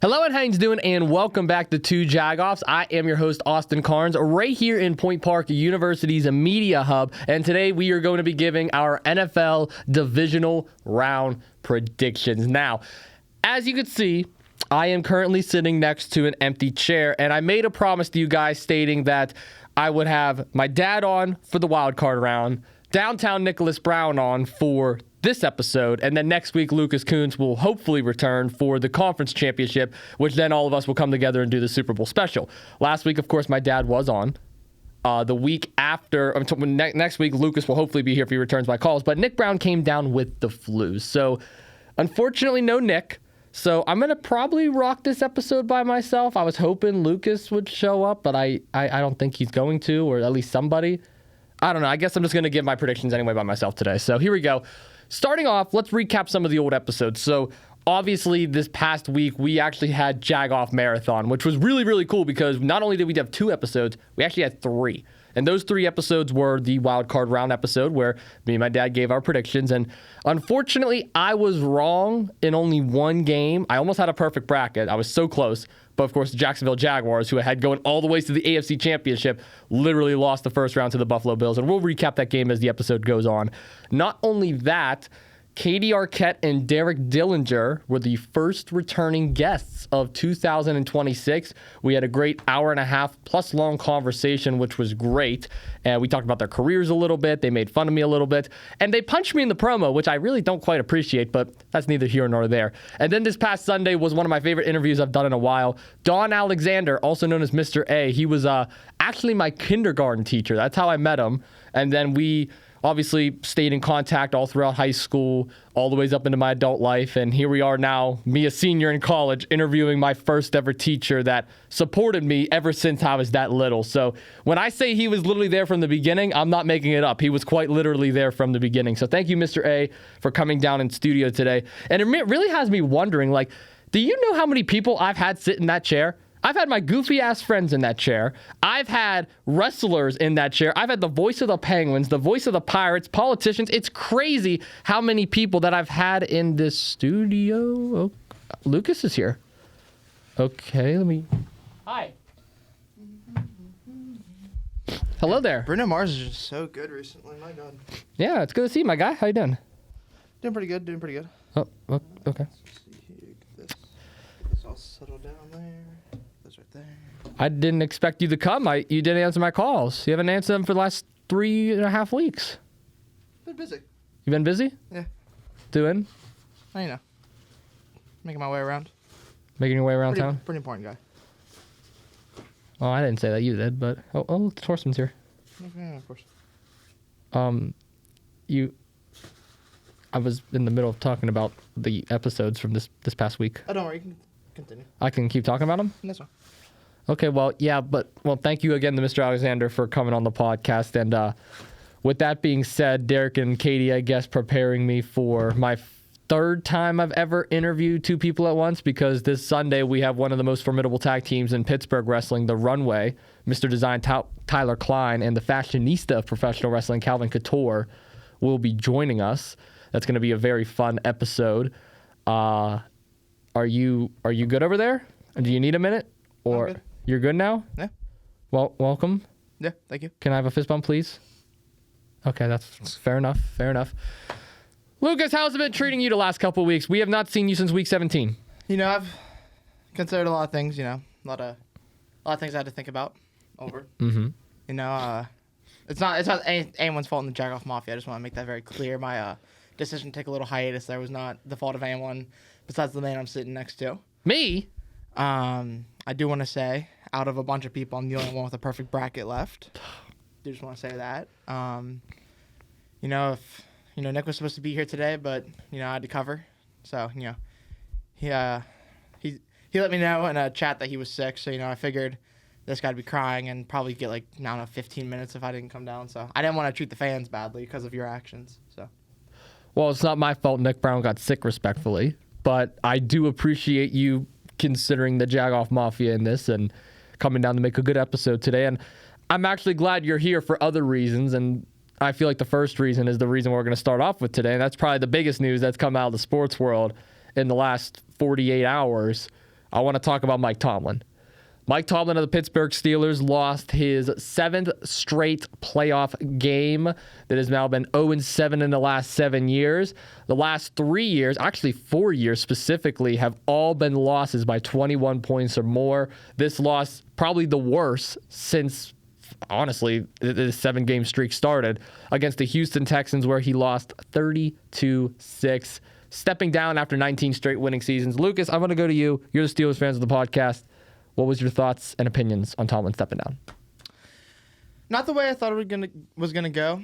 Hello and how you doing, and welcome back to Two Jagoffs. I am your host, Austin Cairns, right here in Point Park University's media hub, and today we are going to be giving our NFL Divisional round predictions. Now, as you can see, I am currently sitting next to an empty chair, and I made a promise to you guys stating that I would have my dad on for the wild card round, downtown Nicholas Brown on for this episode, and then next week Lucas Kuhns will hopefully return for the conference championship, which then all of us will come together and do the Super Bowl special. Last week, of course, my dad was on. The week after, next week, Lucas will hopefully be here if he returns my calls, but Nick Brown came down with the flu. So, unfortunately, no Nick. So, I'm going to probably rock this episode by myself. I was hoping Lucas would show up, but I don't think he's going to, or at least somebody. I don't know. I guess I'm just going to give my predictions anyway by myself today. So, here we go. Starting off, let's recap some of the old episodes. So, obviously, this past week, we actually had Jagoff Marathon, which was really, really cool because not only did we have 2 episodes, we actually had 3. And those 3 episodes were the wild card round episode where me and my dad gave our predictions. And unfortunately, I was wrong in only one game. I almost had a perfect bracket. I was so close. But of course, the Jacksonville Jaguars, who had going all the way to the AFC Championship, literally lost the first round to the Buffalo Bills. And we'll recap that game as the episode goes on. Not only that, Katie Arquette and Derek Dillinger were the first returning guests of 2026. We had a great hour and a half plus long conversation, which was great. And we talked about their careers a little bit. They made fun of me a little bit. And they punched me in the promo, which I really don't quite appreciate, but that's neither here nor there. And then this past Sunday was one of my favorite interviews I've done in a while. Don Alexander, also known as Mr. A, he was actually my kindergarten teacher. That's how I met him. And then we obviously stayed in contact all throughout high school, all the ways up into my adult life. And here we are now, me a senior in college, interviewing my first ever teacher that supported me ever since I was that little. So when I say he was literally there from the beginning, I'm not making it up. He was quite literally there from the beginning. So thank you, Mr. A, for coming down in studio today. And it really has me wondering, like, do you know how many people I've had sit in that chair? I've had my goofy-ass friends in that chair. I've had wrestlers in that chair. I've had the voice of the Penguins, the voice of the Pirates, politicians. It's crazy how many people that I've had in this studio. Oh, Lucas is here. Okay, let me... Hi. Hello there. Bruno Mars is just so good recently. My God. Yeah, it's good to see you, my guy. How you doing? Doing pretty good. Oh, okay. Let's see here. Get this all settled down there. That's right there. I didn't expect you to come. You didn't answer my calls. You haven't answered them for the last 3.5 weeks. Been busy. You been busy? Yeah. Doing? You know. Making my way around. Making your way around town? Pretty important guy. Oh, I didn't say that. You did, but... Oh, Torsten's here. Yeah, of course. I was in the middle of talking about the episodes from this past week. Oh, don't worry. You can continue. I can keep talking about them? That's fine. Okay, well, yeah, thank you again to Mr. Alexander for coming on the podcast. And with that being said, Derek and Katie, I guess, preparing me for my 3rd time I've ever interviewed 2 people at once, because this Sunday we have one of the most formidable tag teams in Pittsburgh wrestling, The Runway, Mr. Design Tyler Klein, and the fashionista of professional wrestling, Calvin Couture, will be joining us. That's going to be a very fun episode. Are you good over there? Do you need a minute? Or good. You're good now? Yeah. Well, welcome. Yeah, thank you. Can I have a fist bump, please? Okay, that's fair enough. Lucas, how's it been treating you the last couple of weeks? We have not seen you since week 17. You know, I've considered a lot of things, a lot of things I had to think about over. Mm-hmm. You know, it's not anyone's fault in the Jagoff Mafia. I just want to make that very clear. My decision to take a little hiatus there was not the fault of anyone besides the man I'm sitting next to. Me? I do want to say, out of a bunch of people, I'm the only one with a perfect bracket left. Do just want to say that. Nick was supposed to be here today, but I had to cover. So he let me know in a chat that he was sick. So I figured this guy'd be crying and probably get 15 minutes if I didn't come down. So I didn't want to treat the fans badly because of your actions. So. Well, it's not my fault Nick Brown got sick, respectfully, but I do appreciate you considering the Jagoff Mafia in this and coming down to make a good episode today. And I'm actually glad you're here for other reasons, and I feel like the first reason is the reason we're going to start off with today, and that's probably the biggest news that's come out of the sports world in the last 48 hours. I want to talk about Mike Tomlin. Mike Tomlin of the Pittsburgh Steelers lost his 7th straight playoff game that has now been 0-7 in the last 7 years. The last 3 years, actually 4 years specifically, have all been losses by 21 points or more. This loss, probably the worst since, honestly, the 7-game streak started against the Houston Texans, where he lost 32-6, stepping down after 19 straight winning seasons. Lucas, I'm going to go to you. You're the Steelers fans of the podcast. What was your thoughts and opinions on Tomlin stepping down? Not the way I thought it was gonna go.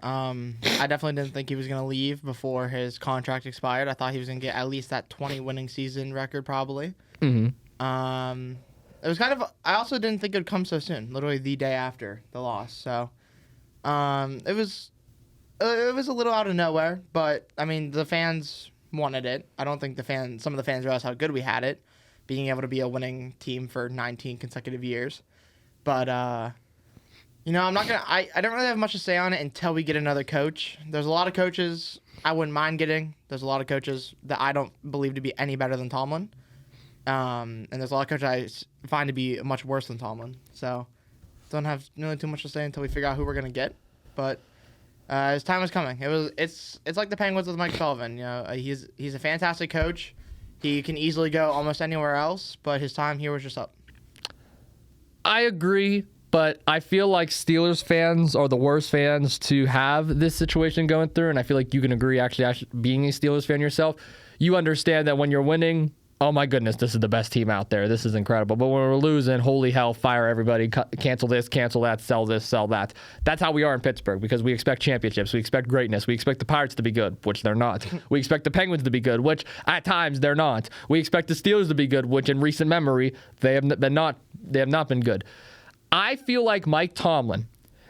I definitely didn't think he was gonna leave before his contract expired. I thought he was gonna get at least that 20 winning season record, probably. Mm-hmm. It was kind of. I also didn't think it would come so soon. Literally the day after the loss. So, it was a little out of nowhere. But I mean, the fans wanted it. I don't think some of the fans realized how good we had it, being able to be a winning team for 19 consecutive years. But, I don't really have much to say on it until we get another coach. There's a lot of coaches I wouldn't mind getting. There's a lot of coaches that I don't believe to be any better than Tomlin. And there's a lot of coaches I find to be much worse than Tomlin. So, don't have really too much to say until we figure out who we're going to get. But his time was coming. It's like the Penguins with Mike Sullivan. He's a fantastic coach. He can easily go almost anywhere else, but his time here was just up. I agree, but I feel like Steelers fans are the worst fans to have this situation going through, and I feel like you can agree, actually being a Steelers fan yourself, you understand that when you're winning, oh my goodness, this is the best team out there. This is incredible. But when we're losing, holy hell, fire everybody, cancel this, cancel that, sell this, sell that. That's how we are in Pittsburgh, because we expect championships. We expect greatness. We expect the Pirates to be good, which they're not. We expect the Penguins to be good, which at times they're not. We expect the Steelers to be good, which in recent memory, they have not been good. I feel like Mike Tomlin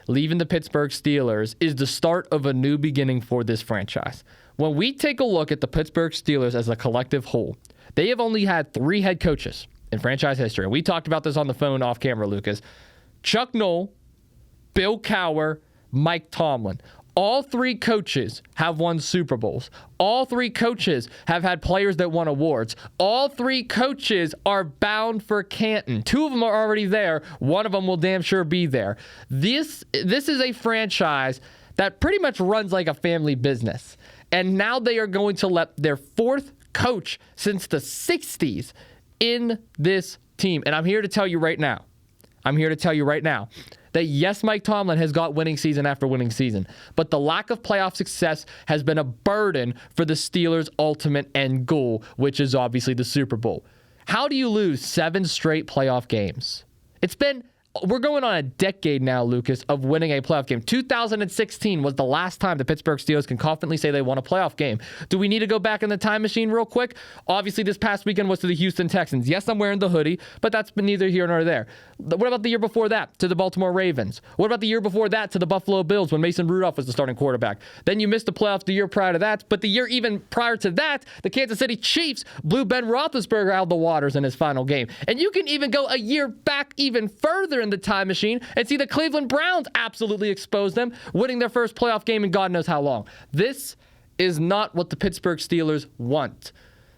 leaving the Pittsburgh Steelers is the start of a new beginning for this franchise. When we take a look at the Pittsburgh Steelers as a collective whole, they have only had 3 head coaches in franchise history. And we talked about this on the phone off camera, Lucas. Chuck Noll, Bill Cowher, Mike Tomlin. All 3 coaches have won Super Bowls. All 3 coaches have had players that won awards. All 3 coaches are bound for Canton. 2 of them are already there. 1 of them will damn sure be there. This is a franchise that pretty much runs like a family business. And now they are going to let their 4th coach since the 60s in this team. And I'm here to tell you right now that yes, Mike Tomlin has got winning season after winning season, but the lack of playoff success has been a burden for the Steelers' ultimate end goal, which is obviously the Super Bowl. How do you lose 7 straight playoff games? We're going on a decade now, Lucas, of winning a playoff game. 2016 was the last time the Pittsburgh Steelers can confidently say they won a playoff game. Do we need to go back in the time machine real quick? Obviously, this past weekend was to the Houston Texans. Yes, I'm wearing the hoodie, but that's been neither here nor there. What about the year before that to the Baltimore Ravens? What about the year before that to the Buffalo Bills when Mason Rudolph was the starting quarterback? Then you missed the playoffs the year prior to that, but the year even prior to that, the Kansas City Chiefs blew Ben Roethlisberger out of the waters in his final game. And you can even go a year back even further in the time machine and see the Cleveland Browns absolutely expose them, winning their first playoff game in God knows how long. This is not what the Pittsburgh Steelers want.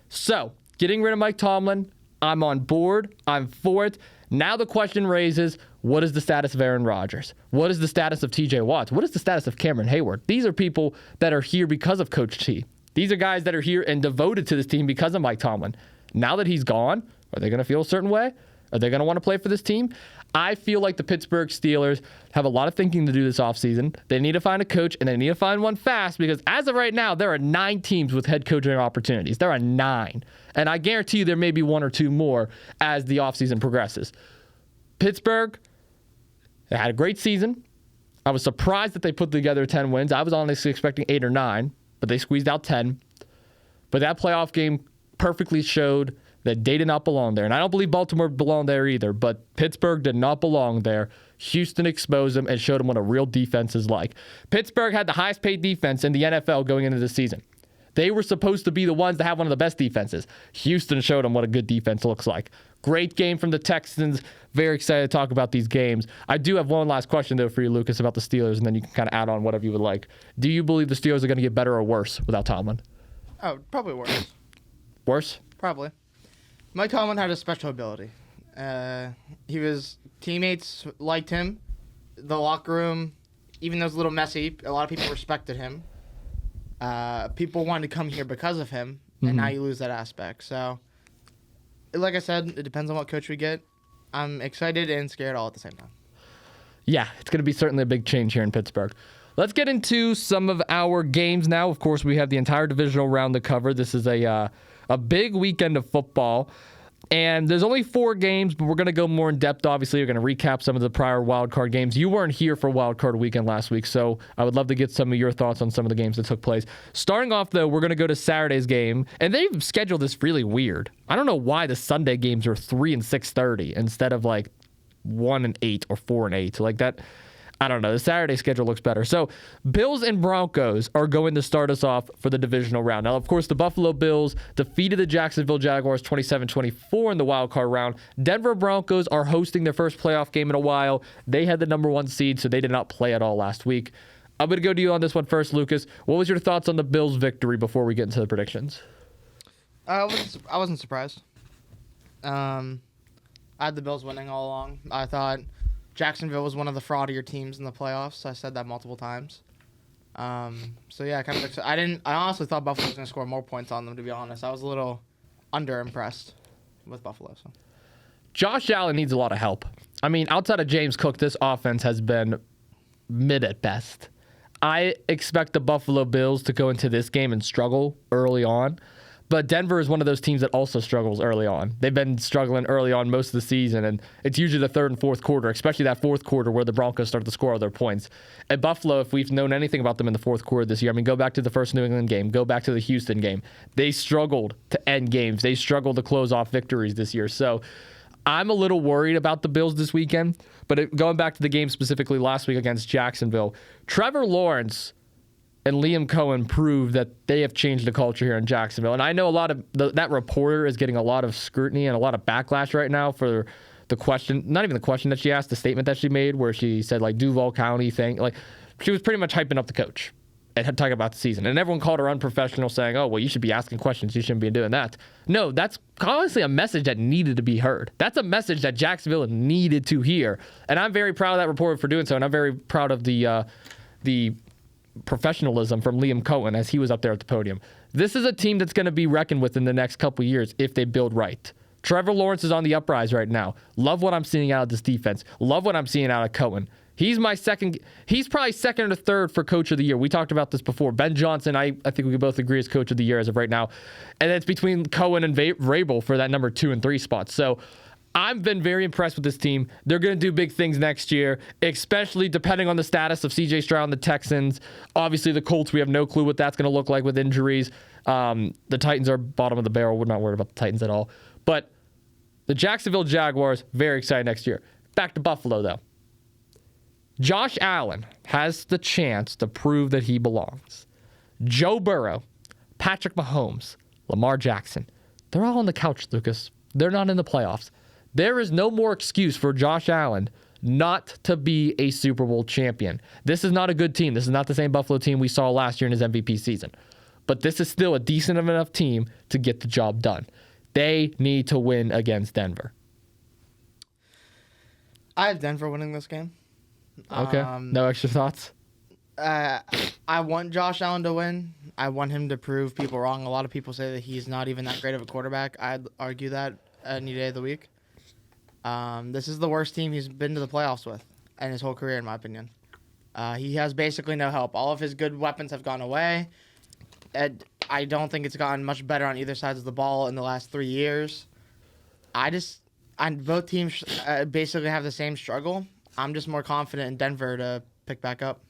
So, getting rid of Mike Tomlin, I'm on board. I'm for it. Now the question raises, what is the status of Aaron Rodgers? What is the status of TJ Watts? What is the status of Cameron Hayward? These are people that are here because of Coach T. These are guys that are here and devoted to this team because of Mike Tomlin. Now that he's gone, are they going to feel a certain way? Are they going to want to play for this team? I feel like the Pittsburgh Steelers have a lot of thinking to do this offseason. They need to find a coach, and they need to find one fast, because as of right now, there are 9 teams with head coaching opportunities. There are 9. And I guarantee you there may be 1 or 2 more as the offseason progresses. Pittsburgh, they had a great season. I was surprised that they put together 10 wins. I was honestly expecting 8 or 9, but they squeezed out 10. But that playoff game perfectly showed that they did not belong there. And I don't believe Baltimore belonged there either, but Pittsburgh did not belong there. Houston exposed them and showed them what a real defense is like. Pittsburgh had the highest paid defense in the NFL going into the season. They were supposed to be the ones to have one of the best defenses. Houston showed them what a good defense looks like. Great game from the Texans. Very excited to talk about these games. I do have one last question, though, for you, Lucas, about the Steelers, and then you can kind of add on whatever you would like. Do you believe the Steelers are going to get better or worse without Tomlin? Oh, probably worse. Worse? Probably. Mike Tomlin had a special ability. Teammates liked him. The locker room, even though it was a little messy, a lot of people respected him. People wanted to come here because of him, and now you lose that aspect. So, like I said, it depends on what coach we get. I'm excited and scared all at the same time. Yeah, it's going to be certainly a big change here in Pittsburgh. Let's get into some of our games now. Of course, we have the entire divisional round to cover. This is a big weekend of football. And there's only 4 games, but we're going to go more in depth. Obviously, we're going to recap some of the prior wildcard games. You weren't here for wildcard weekend last week, so I would love to get some of your thoughts on some of the games that took place. Starting off, though, we're going to go to Saturday's game, and they've scheduled this really weird. I don't know why the Sunday games are 3 and 6:30 instead of like 1 and 8 or 4 and 8. Like that, I don't know. The Saturday schedule looks better. So Bills and Broncos are going to start us off for the divisional round. Now, of course, the Buffalo Bills defeated the Jacksonville Jaguars 27-24 in the wild card round. Denver Broncos are hosting their first playoff game in a while. They had the number 1 seed, so they did not play at all last week. I'm going to go to you on this one first, Lucas. What was your thoughts on the Bills' victory before we get into the predictions? I wasn't surprised. I had the Bills winning all along. I thought Jacksonville was one of the fraudier teams in the playoffs. I said that multiple times. So yeah, kind of excited. I honestly thought Buffalo was going to score more points on them, to be honest. I was a little underimpressed with Buffalo. So. Josh Allen needs a lot of help. I mean, outside of James Cook, this offense has been mid at best. I expect the Buffalo Bills to go into this game and struggle early on. But Denver is one of those teams that also struggles early on. They've been struggling early on most of the season, and it's usually the third and fourth quarter, especially that fourth quarter where the Broncos start to score all their points. At Buffalo, if we've known anything about them in the fourth quarter this year, I mean, go back to the first New England game, go back to the Houston game. They struggled to end games. They struggled to close off victories this year. So I'm a little worried about the Bills this weekend. But going back to the game specifically last week against Jacksonville, Trevor Lawrence and Liam Cohen proved that they have changed the culture here in Jacksonville. And I know a lot of that reporter is getting a lot of scrutiny and a lot of backlash right now for the question, not even the question that she asked, the statement that she made where she said, like, Duval County thing. Like, she was pretty much hyping up the coach and talking about the season. And everyone called her unprofessional, saying, oh, well, you should be asking questions. You shouldn't be doing that. No, that's honestly a message that needed to be heard. That's a message that Jacksonville needed to hear. And I'm very proud of that reporter for doing so. And I'm very proud of the professionalism from Liam Cohen as he was up there at the podium. This is a team that's going to be reckoned with in the next couple of years if they build right. Trevor Lawrence is on the uprise right now. Love what I'm seeing out of this defense. Love what I'm seeing out of Cohen. He's probably second or third for coach of the year. We talked about this before. Ben Johnson, I think we could both agree is coach of the year as of right now. And it's between Cohen and Vrabel for that number 2 and 3 spots. So I've been very impressed with this team. They're going to do big things next year, especially depending on the status of C.J. Stroud and the Texans. Obviously, the Colts, we have no clue what that's going to look like with injuries. The Titans are bottom of the barrel. We're not worried about the Titans at all. But the Jacksonville Jaguars, very excited next year. Back to Buffalo, though. Josh Allen has the chance to prove that he belongs. Joe Burrow, Patrick Mahomes, Lamar Jackson, they're all on the couch, Lucas. They're not in the playoffs. There is no more excuse for Josh Allen not to be a Super Bowl champion. This is not a good team. This is not the same Buffalo team we saw last year in his MVP season. But this is still a decent enough team to get the job done. They need to win against Denver. I have Denver winning this game. Okay. No extra thoughts? I want Josh Allen to win. I want him to prove people wrong. A lot of people say that he's not even that great of a quarterback. I'd argue that any day of the week. This is the worst team he's been to the playoffs with in his whole career, in my opinion. He has basically no help. All of his good weapons have gone away. And I don't think it's gotten much better on either sides of the ball in the last 3 years. Both teams basically have the same struggle. I'm just more confident in Denver to pick back up.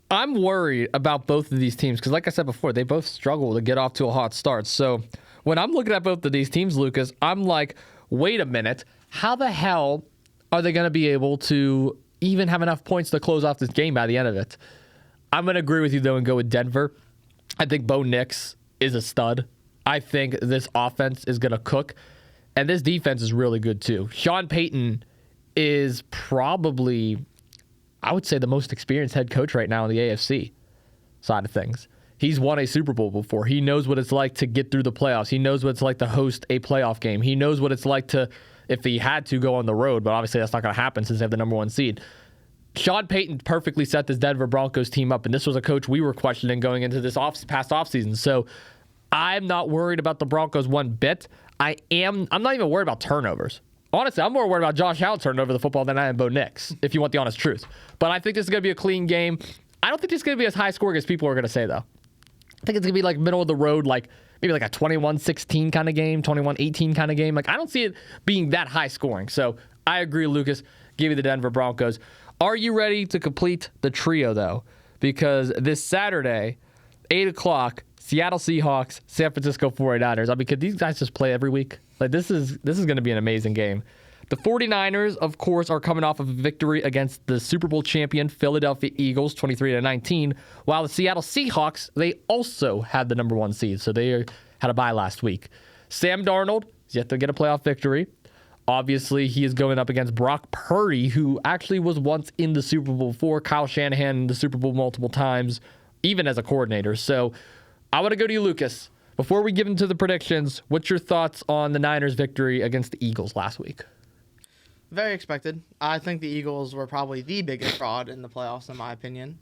I'm worried about both of these teams because, like I said before, they both struggle to get off to a hot start. So when I'm looking at both of these teams, Lucas, I'm like, wait a minute. How the hell are they going to be able to even have enough points to close off this game by the end of it? I'm going to agree with you, though, and go with Denver. I think Bo Nix is a stud. I think this offense is going to cook. And this defense is really good, too. Sean Payton is probably, I would say, the most experienced head coach right now in the AFC side of things. He's won a Super Bowl before. He knows what it's like to get through the playoffs. He knows what it's like to host a playoff game. He knows what it's like to, if he had to, go on the road, but obviously that's not going to happen since they have the number 1 seed. Sean Payton perfectly set this Denver Broncos team up, and this was a coach we were questioning going into this past offseason. So I'm not worried about the Broncos one bit. I'm not even worried about turnovers. Honestly, I'm more worried about Josh Allen turning over the football than I am Bo Nix, if you want the honest truth. But I think this is going to be a clean game. I don't think this is going to be as high scoring as people are going to say, though. I think it's going to be like middle of the road, like maybe like a 21-16 kind of game, 21-18 kind of game. Like, I don't see it being that high scoring. So I agree, Lucas. Give me the Denver Broncos. Are you ready to complete the trio, though? Because this Saturday, 8 o'clock, Seattle Seahawks, San Francisco 49ers. I mean, could these guys just play every week? Like, this is going to be an amazing game. The 49ers, of course, are coming off of a victory against the Super Bowl champion Philadelphia Eagles, 23-19, while the Seattle Seahawks, they also had the number 1 seed, so they had a bye last week. Sam Darnold is yet to get a playoff victory. Obviously, he is going up against Brock Purdy, who actually was once in the Super Bowl before. Kyle Shanahan in the Super Bowl multiple times, even as a coordinator. So I want to go to you, Lucas. Before we get into the predictions, what's your thoughts on the Niners' victory against the Eagles last week? Very expected. I think the Eagles were probably the biggest fraud in the playoffs, in my opinion.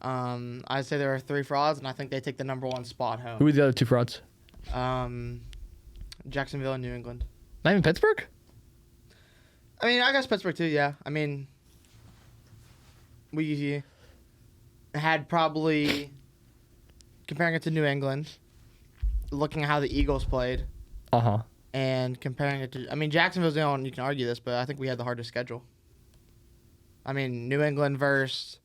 I'd say there were 3 frauds, and I think they take the number 1 spot home. Who are the other 2 frauds? Jacksonville and New England. Not even Pittsburgh? I mean, I guess Pittsburgh too, yeah. I mean, we had probably, comparing it to New England, looking at how the Eagles played. Uh-huh. And comparing it to, I mean, Jacksonville's the only one you can argue this, but I think we had the hardest schedule. I mean, New England versus,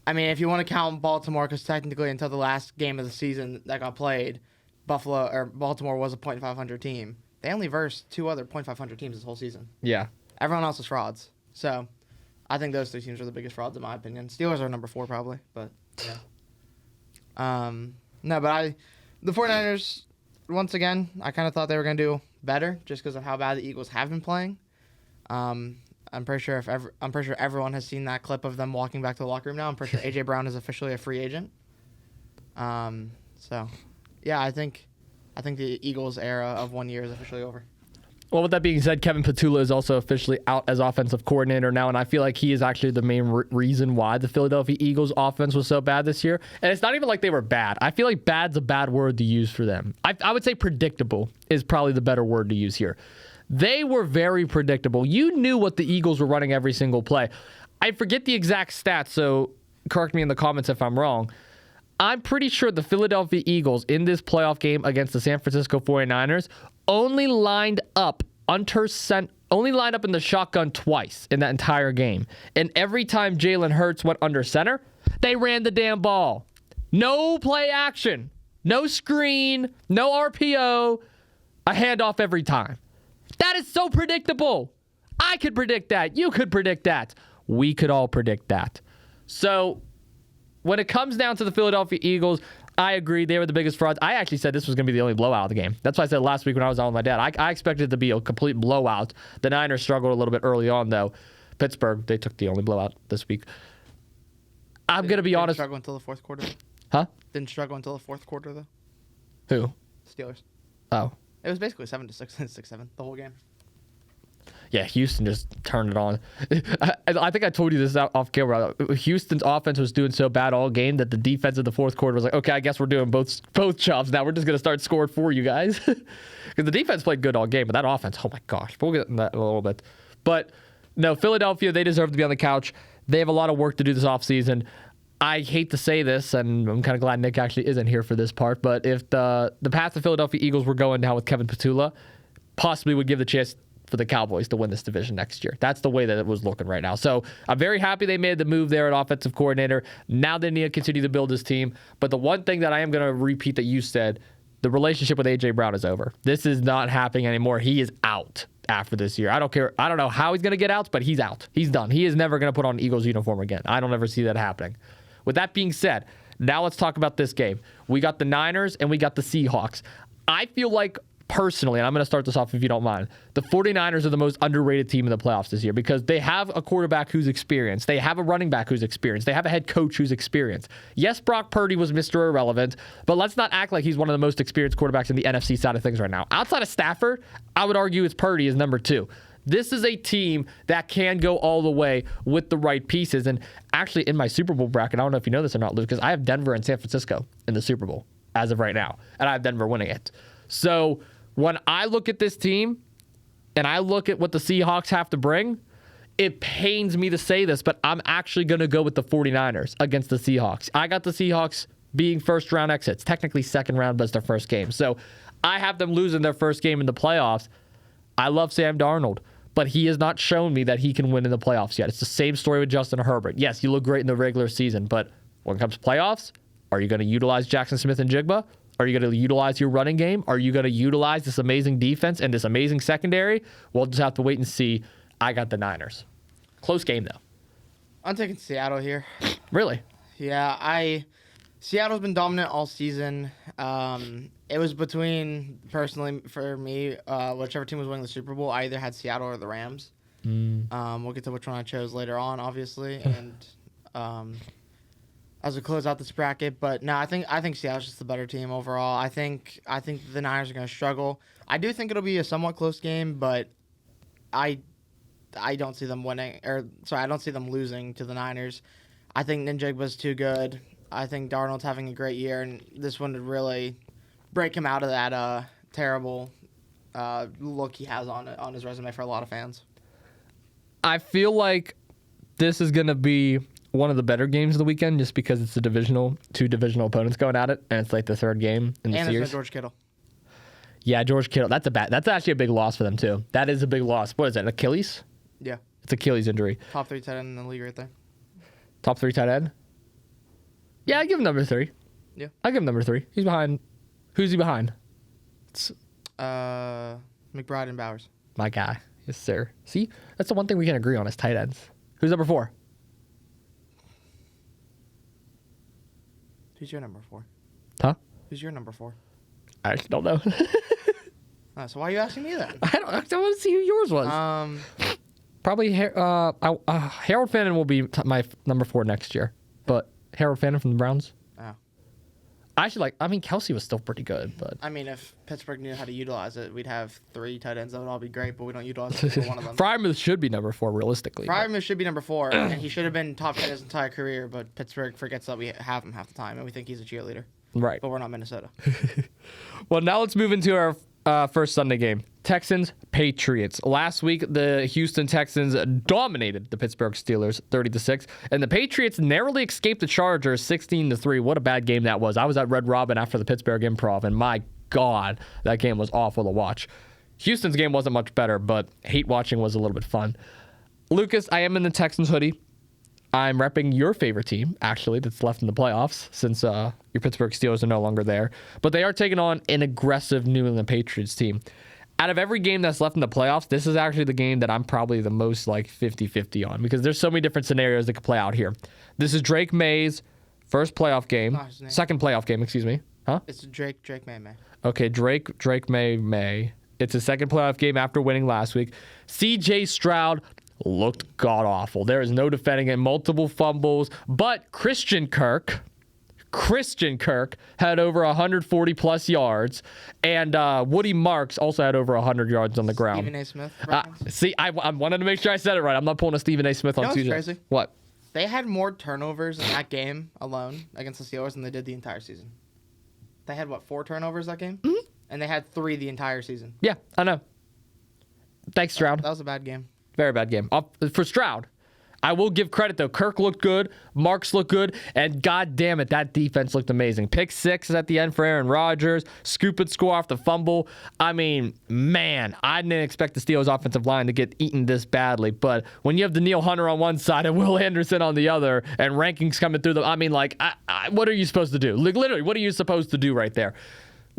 I mean, if you want to count Baltimore, because technically until the last game of the season that got played, Baltimore was a .500 team. They only versed 2 other .500 teams this whole season. Yeah. Everyone else is frauds. So I think those 3 teams are the biggest frauds in my opinion. Steelers are number 4 probably, but yeah. No, but the 49ers, once again, I kind of thought they were going to do better just because of how bad the Eagles have been playing. I'm pretty sure everyone has seen that clip of them walking back to the locker room now. I'm pretty sure A.J. Brown is officially a free agent. So yeah, I think the Eagles era of 1 year is officially over. Well, with that being said, Kevin Patula is also officially out as offensive coordinator now, and I feel like he is actually the main reason why the Philadelphia Eagles offense was so bad this year. And it's not even like they were bad. I feel like bad's a bad word to use for them. I would say predictable is probably the better word to use here. They were very predictable. You knew what the Eagles were running every single play. I forget the exact stats, so correct me in the comments if I'm wrong. I'm pretty sure the Philadelphia Eagles in this playoff game against the San Francisco 49ers only lined up in the shotgun twice in that entire game. And every time Jalen Hurts went under center, they ran the damn ball. No play action, no screen, no RPO, a handoff every time. That is so predictable. I could predict that. You could predict that. We could all predict that. So when it comes down to the Philadelphia Eagles, I agree. They were the biggest frauds. I actually said this was going to be the only blowout of the game. That's why I said last week when I was on with my dad. I expected it to be a complete blowout. The Niners struggled a little bit early on, though. Pittsburgh, they took the only blowout this week. I'm going to be honest. Didn't struggle until the 4th quarter? Huh? Didn't struggle until the 4th quarter, though? Who? Steelers. Oh. It was basically 7-6 and 6-7 the whole game. Yeah, Houston just turned it on. I think I told you this off camera. Houston's offense was doing so bad all game that the defense in the 4th quarter was like, okay, I guess we're doing both jobs now. We're just going to start scoring for you guys. Because the defense played good all game, but that offense, oh my gosh. We'll get into that in a little bit. But no, Philadelphia, they deserve to be on the couch. They have a lot of work to do this offseason. I hate to say this, and I'm kind of glad Nick actually isn't here for this part, but if the path the Philadelphia Eagles were going down with Kevin Patula, possibly would give the chance for the Cowboys to win this division next year. That's the way that it was looking right now. So I'm very happy they made the move there at offensive coordinator. Now they need to continue to build this team. But the one thing that I am going to repeat that you said, the relationship with A.J. Brown is over. This is not happening anymore. He is out after this year. I don't care. I don't know how he's going to get out, but he's out. He's done. He is never going to put on an Eagles uniform again. I don't ever see that happening. With that being said, now let's talk about this game. We got the Niners and we got the Seahawks. I feel like personally, and I'm going to start this off if you don't mind, the 49ers are the most underrated team in the playoffs this year because they have a quarterback who's experienced. They have a running back who's experienced. They have a head coach who's experienced. Yes, Brock Purdy was Mr. Irrelevant, but let's not act like he's one of the most experienced quarterbacks in the NFC side of things right now. Outside of Stafford, I would argue it's Purdy is number 2. This is a team that can go all the way with the right pieces. And actually, in my Super Bowl bracket, I don't know if you know this or not, Lucas, I have Denver and San Francisco in the Super Bowl as of right now, and I have Denver winning it. So when I look at this team and I look at what the Seahawks have to bring, it pains me to say this, but I'm actually going to go with the 49ers against the Seahawks. I got the Seahawks being first-round exits, technically second round, but it's their first game. So I have them losing their first game in the playoffs. I love Sam Darnold, but he has not shown me that he can win in the playoffs yet. It's the same story with Justin Herbert. Yes, you look great in the regular season, but when it comes to playoffs, are you going to utilize Jackson Smith and Jigba? Are you going to utilize your running game? Are you going to utilize this amazing defense and this amazing secondary? We'll just have to wait and see. I got the Niners. Close game, though. I'm taking Seattle here. Really? Yeah, Seattle's been dominant all season. It was between, personally, for me, whichever team was winning the Super Bowl, I either had Seattle or the Rams. We'll get to which one I chose later on, obviously, and as we close out this bracket. But no, I think Seattle's just the better team overall. I think the Niners are going to struggle. I do think it'll be a somewhat close game, but I don't see them winning, I don't see them losing to the Niners. I think Njigba's too good. I think Darnold's having a great year, and this one would really break him out of that terrible look he has on his resume for a lot of fans. I feel like this is going to be one of the better games of the weekend just because it's two divisional opponents going at it, and it's like the third game in the series. And there's no George Kittle. Yeah, George Kittle. That's actually a big loss for them, too. That is a big loss. What is it, Achilles? Yeah. It's Achilles injury. Top 3 tight end in the league right there. Top 3 tight end? Yeah, I give him number 3. Yeah. I give him number 3. He's behind. Who's he behind? It's McBride and Bowers. my guy. Yes, sir. See, that's the one thing we can agree on is tight ends. Who's number 4? Who's your number 4? Huh? Who's your number 4? I actually don't know. So why are you asking me then? I want to see who yours was. Probably Harold Fannin will be my number 4 next year. But Harold Fannin from the Browns. Oh. Kelsey was still pretty good, but I mean, if Pittsburgh knew how to utilize it, we'd have 3 tight ends. That would all be great, but we don't utilize it for one of them. Freiermuth should be number 4 realistically. Freiermuth should be number 4, and he should have been top 10 his entire career, but Pittsburgh forgets that we have him half the time, and we think he's a cheerleader. Right. But we're not Minnesota. Well, now let's move into our first Sunday game. Texans, Patriots. Last week, the Houston Texans dominated the Pittsburgh Steelers 30-6, and the Patriots narrowly escaped the Chargers 16-3. What a bad game that was. I was at Red Robin after the Pittsburgh Improv, and my God, that game was awful to watch. Houston's game wasn't much better, but hate watching was a little bit fun. Lucas, I am in the Texans hoodie. I'm repping your favorite team, actually, that's left in the playoffs since your Pittsburgh Steelers are no longer there. But they are taking on an aggressive New England Patriots team. Out of every game that's left in the playoffs, this is actually the game that I'm probably the most like 50-50 on because there's so many different scenarios that could play out here. This is Drake May's first playoff game. Second playoff game, excuse me. Huh? It's Drake May. Okay, Drake May. It's his second playoff game after winning last week. C.J. Stroud looked god-awful. There is no defending it. Multiple fumbles. But Christian Kirk had over 140-plus yards. And Woody Marks also had over 100 yards on the ground. Stephen A. Smith. I wanted to make sure I said it right. I'm not pulling a Stephen A. Smith on Tuesday. Crazy? What? They had more turnovers in that game alone against the Steelers than they did the entire season. They had, 4 turnovers that game? Mm-hmm. And they had 3 the entire season. Yeah, I know. Thanks, Stroud. That was a bad game. Very bad game. For Stroud. I will give credit, though. Kirk looked good. Marks looked good. And God damn it, that defense looked amazing. Pick 6 at the end for Aaron Rodgers. Scoop and score off the fumble. I mean, man, I didn't expect the Steelers' offensive line to get eaten this badly. But when you have Daniil Hunter on one side and Will Anderson on the other and rankings coming through them, I mean, what are you supposed to do? Literally, what are you supposed to do right there?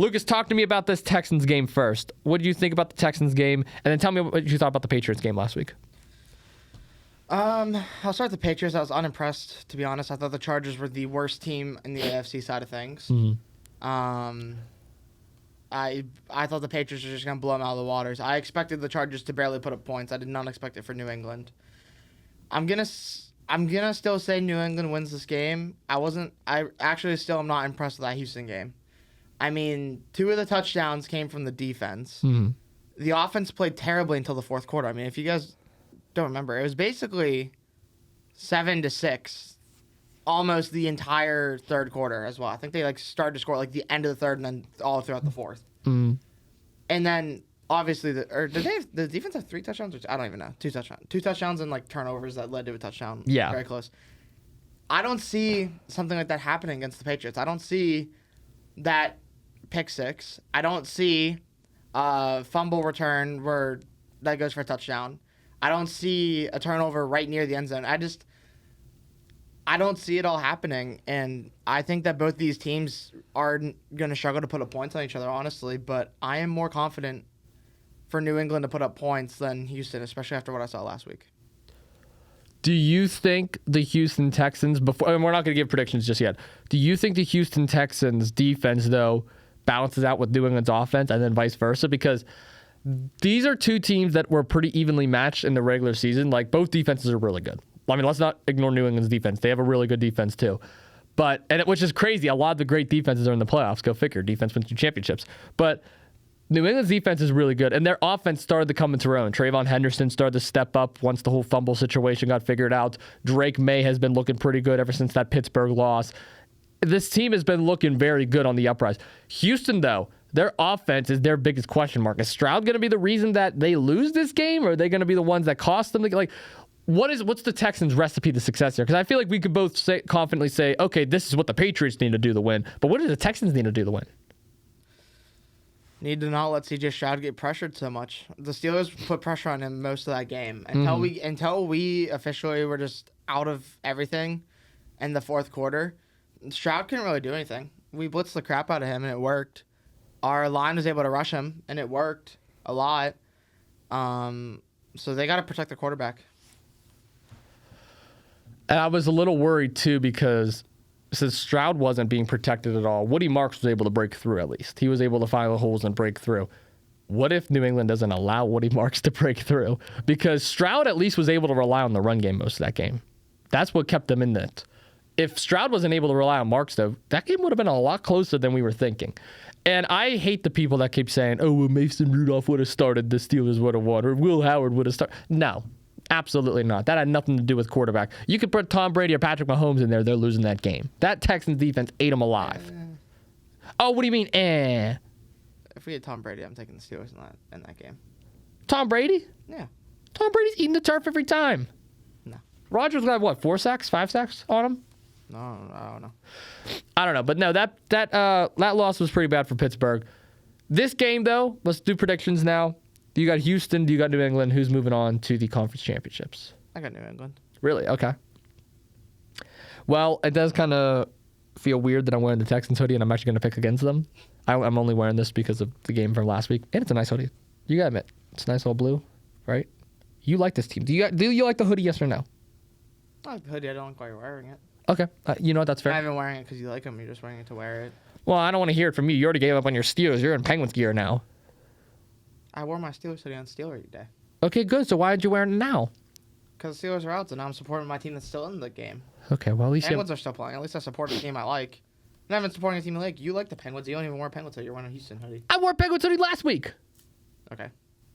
Lucas, talk to me about this Texans game first. What did you think about the Texans game? And then tell me what you thought about the Patriots game last week. I'll start with the Patriots. I was unimpressed, to be honest. I thought the Chargers were the worst team in the AFC side of things. Mm-hmm. I thought the Patriots were just going to blow them out of the waters. I expected the Chargers to barely put up points. I did not expect it for New England. I'm gonna still say New England wins this game. I actually still am not impressed with that Houston game. I mean, 2 of the touchdowns came from the defense. Mm-hmm. The offense played terribly until the fourth quarter. I mean, if you guys don't remember, it was basically 7-6, almost the entire third quarter as well. I think they started to score the end of the third and then all throughout the fourth. Mm-hmm. And then obviously, did the defense have 3 touchdowns? I don't even know. 2 touchdowns. 2 touchdowns and turnovers that led to a touchdown. Yeah, very close. I don't see something like that happening against the Patriots. I don't see that pick 6. I don't see a fumble return where that goes for a touchdown. I don't see a turnover right near the end zone. I don't see it all happening, and I think that both these teams are going to struggle to put up points on each other, honestly, but I am more confident for New England to put up points than Houston, especially after what I saw last week. Do you think the Houston Texans, we're not going to give predictions just yet, do you think the Houston Texans defense, though, balances out with New England's offense and then vice versa? Because these are 2 teams that were pretty evenly matched in the regular season. Both defenses are really good. I mean, let's not ignore New England's defense. They have a really good defense, too. Which is crazy. A lot of the great defenses are in the playoffs. Go figure. Defense wins you championships. But New England's defense is really good, and their offense started to come into their own. Trayvon Henderson started to step up once the whole fumble situation got figured out. Drake May has been looking pretty good ever since that Pittsburgh loss. This team has been looking very good on the uprise. Houston, though, their offense is their biggest question mark. Is Stroud going to be the reason that they lose this game, or are they going to be the ones that cost them? What's the Texans' recipe to success here? Because I feel like we could both confidently say, okay, this is what the Patriots need to do to win. But what do the Texans need to do to win? Need to not let C.J. Stroud get pressured so much. The Steelers put pressure on him most of that game until we officially were just out of everything in the fourth quarter. Stroud couldn't really do anything. We blitzed the crap out of him, and it worked. Our line was able to rush him, and it worked a lot. So they got to protect the quarterback. And I was a little worried, too, because since Stroud wasn't being protected at all, Woody Marks was able to break through at least. He was able to find the holes and break through. What if New England doesn't allow Woody Marks to break through? Because Stroud at least was able to rely on the run game most of that game. That's what kept them in it. If Stroud wasn't able to rely on Marks, though, that game would have been a lot closer than we were thinking. And I hate the people that keep saying, oh, well, Mason Rudolph would have started, the Steelers would have won, or Will Howard would have started. No, absolutely not. That had nothing to do with quarterback. You could put Tom Brady or Patrick Mahomes in there, they're losing that game. That Texans defense ate them alive. Oh, what do you mean, If we had Tom Brady, I'm taking the Steelers in that game. Tom Brady? Yeah. Tom Brady's eating the turf every time. No. Rodgers got, 4 sacks, 5 sacks on him? No, I don't know. I don't know, but no, that loss was pretty bad for Pittsburgh. This game, though, let's do predictions now. Do you got Houston? Do you got New England? Who's moving on to the conference championships? I got New England. Really? Okay. Well, it does kind of feel weird that I'm wearing the Texans hoodie and I'm actually going to pick against them. I'm only wearing this because of the game from last week, and it's a nice hoodie. You got to admit, it's a nice old blue, right? You like this team. Do you like the hoodie, yes or no? I like the hoodie. I don't like why you're wearing it. Okay. You know what? That's fair. I haven't been wearing it because you like them. You're just wearing it to wear it. Well, I don't want to hear it from you. You already gave up on your Steelers. You're in Penguins gear now. I wore my Steelers hoodie on Steelers Day. Okay, good. So why did you wear it now? Because the Steelers are out, and I'm supporting my team that's still in the game. Okay, well, at least Penguins are still playing. At least I support a team I like. And I've been supporting a team I like. You like the Penguins. You don't even wear a Penguins hoodie. You're wearing a Houston hoodie. I wore a Penguins hoodie last week. Okay.